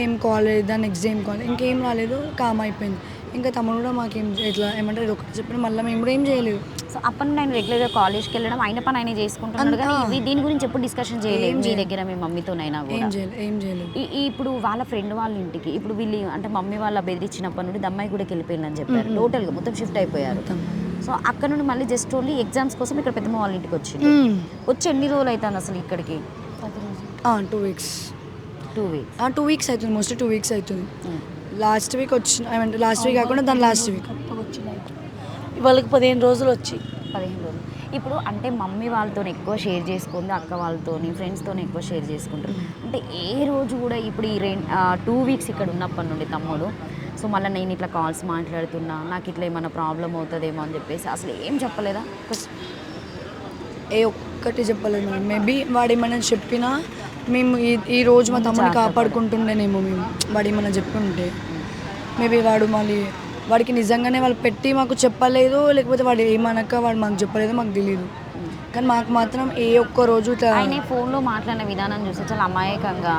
ఏం కాల్ లేదు, దాని నెక్స్ట్ డే ఏం కాల్ ఇంకేం రాలేదు, కామ్ అయిపోయింది. ఇంకా తమ్ముడు కూడా మాకేం ఇట్లా ఏమంటారు ఇది ఒకటి చెప్పిన మళ్ళీ మేము కూడా ఏం చేయలేదు. సో అప్పటి నుండి ఆయన రెగ్యులర్గా కాలేజ్కి వెళ్ళడం ఆయన పని ఆయన చేసుకుంటున్నాడు, కానీ దీని గురించి ఎప్పుడు డిస్కషన్ చేయలేదు మీ దగ్గర మీ మమ్మీతోనైనా కూడా? ఏం చేయలేదు. ఇప్పుడు వాళ్ళ ఫ్రెండ్ వాళ్ళ ఇంటికి ఇప్పుడు వీళ్ళు అంటే మమ్మీ వాళ్ళ బెదిరించినప్పటి నుండి దమ్మాయి కూడా వెళ్ళిపోయిందని చెప్పారు, టోటల్గా మొత్తం షిఫ్ట్ అయిపోయారు. సో అక్కడ నుండి మళ్ళీ జస్ట్ ఓన్లీ ఎగ్జామ్స్ కోసం ఇక్కడ పెద్దమ్మ వాళ్ళ ఇంటికి వచ్చింది. వచ్చి ఎన్ని రోజులు అవుతుంది అసలు ఇక్కడికి? 2 వీక్స్. 2 వీక్స్ 2 వీక్స్ అవుతుంది, మోస్ట్లీ 2 వీక్స్ అవుతుంది. లాస్ట్ వీక్ వచ్చిన ఏమంటే లాస్ట్ వీక్ కాకుండా దాని లాస్ట్ వీక్ వాళ్ళకి 15 రోజులు వచ్చి 15 రోజులు. ఇప్పుడు అంటే మమ్మీ వాళ్ళతో ఎక్కువ షేర్ చేసుకుంది, అక్క వాళ్ళతో ఫ్రెండ్స్తో ఎక్కువ షేర్ చేసుకుంటారు. అంటే ఏ రోజు కూడా ఇప్పుడు ఈ 2 వీక్స్ ఇక్కడ ఉన్నప్పటి నుండి తమ్ముడు సో మళ్ళీ నేను ఇట్లా కాల్స్ మాట్లాడుతున్నా, నాకు ఇట్లా ఏమైనా ప్రాబ్లం అవుతుందేమో అని చెప్పేసి అసలు ఏం చెప్పలేదా? ఒక్కటి చెప్పలేదు మేడం. మేబీ వాడు ఏమైనా చెప్పినా మేము ఈ రోజు మా తమ్ముడిని కాపాడుకుంటుండేనేమో మేము. వాడు ఏమైనా చెప్పి ఉంటే మేబీ వాడికి నిజంగానే వాళ్ళు పెట్టి మాకు చెప్పలేదు, లేకపోతే వాడు ఏమనక వాడు మాకు చెప్పలేదు, మాకు తెలియదు. కానీ మాకు మాత్రం ఒక్క రోజు ఆయన ఫోన్లో మాట్లాడిన విధానం చూస్తే చాలా అమాయకంగా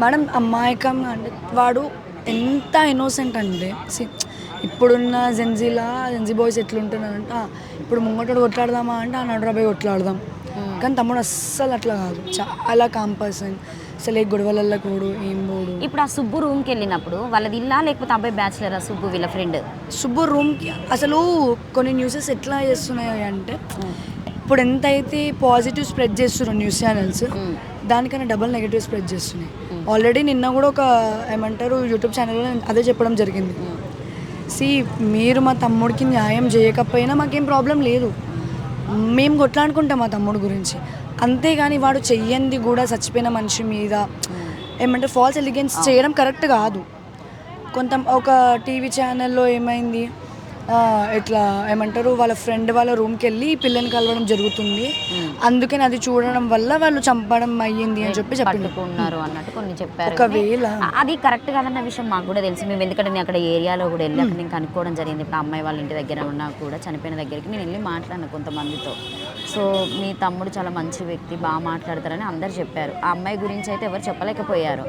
మేడం, అమాయకంగా అంటే వాడు ఎంత ఇన్నోసెంట్ అంటే ఇప్పుడున్న జెన్జీ బాయ్స్ ఎట్లుంటున్నారంట, ఇప్పుడు ముంగటోడు కొట్లాడదామా అంటే ఆ నడురాబాయ్ కొట్లాడదాం. కానీ తమ్ముడు అస్సలు అట్లా కాదు, చాలా కామ్ పర్సన్, అసలు ఏ గొడవలల్లో కూడా ఏం పోడు. ఇప్పుడు ఆ సుబ్బు రూమ్కి వెళ్ళినప్పుడు వాళ్ళది ఇల్లా లేకపోతే అబ్బాయి బ్యాచులరా సుబ్బు వీళ్ళ ఫ్రెండ్? సుబ్బు రూమ్కి అసలు కొన్ని న్యూసెస్ ఎట్లా చేస్తున్నాయి అంటే ఇప్పుడు ఎంతైతే పాజిటివ్ స్ప్రెడ్ చేస్తున్నారు న్యూస్ ఛానల్స్, దానికన్నా డబల్ నెగిటివ్ స్ప్రెడ్ చేస్తున్నాయి. ఆల్రెడీ నిన్న కూడా ఒక ఏమంటారు యూట్యూబ్ ఛానల్లో అదే చెప్పడం జరిగింది. మీరు మా తమ్ముడికి న్యాయం చేయకపోయినా మాకేం ప్రాబ్లం లేదు, మేము కొట్లాడుకుంటాం మా తమ్ముడు గురించి, అంతేగాని వాడు చెయ్యంది కూడా చచ్చిపోయిన మనిషి మీద ఏమంటారు ఫాల్స్ ఎలిగెన్స్ చేయడం కరెక్ట్ కాదు. ఒక టీవీ ఛానల్లో ఏమైంది, ఇట్లా ఏమంటారు వాళ్ళ ఫ్రెండ్ వాళ్ళ రూమ్కి వెళ్ళి పిల్లని కలవడం జరుగుతుంది, అందుకని అది చూడడం వల్ల వాళ్ళు చంపడం అయ్యింది అని చెప్పి చెప్పుకున్నారు అన్నట్టు కొన్ని చెప్పారు. ఒకవేళ అది కరెక్ట్ కాదన్న విషయం మాకు కూడా తెలిసి మేము ఎందుకంటే నేను అక్కడ ఏరియాలో కూడా వెళ్ళి అక్కడ నేను కనుక్కోవడం జరిగింది. ఇప్పుడు అమ్మాయి వాళ్ళ ఇంటి దగ్గర ఉన్నా కూడా చనిపోయిన దగ్గరికి నేను వెళ్ళి మాట్లాడిన కొంతమందితో. సో మీ తమ్ముడు చాలా మంచి వ్యక్తి, బాగా మాట్లాడతారని అందరు చెప్పారు. ఆ అమ్మాయి గురించి అయితే ఎవరు చెప్పలేకపోయారు.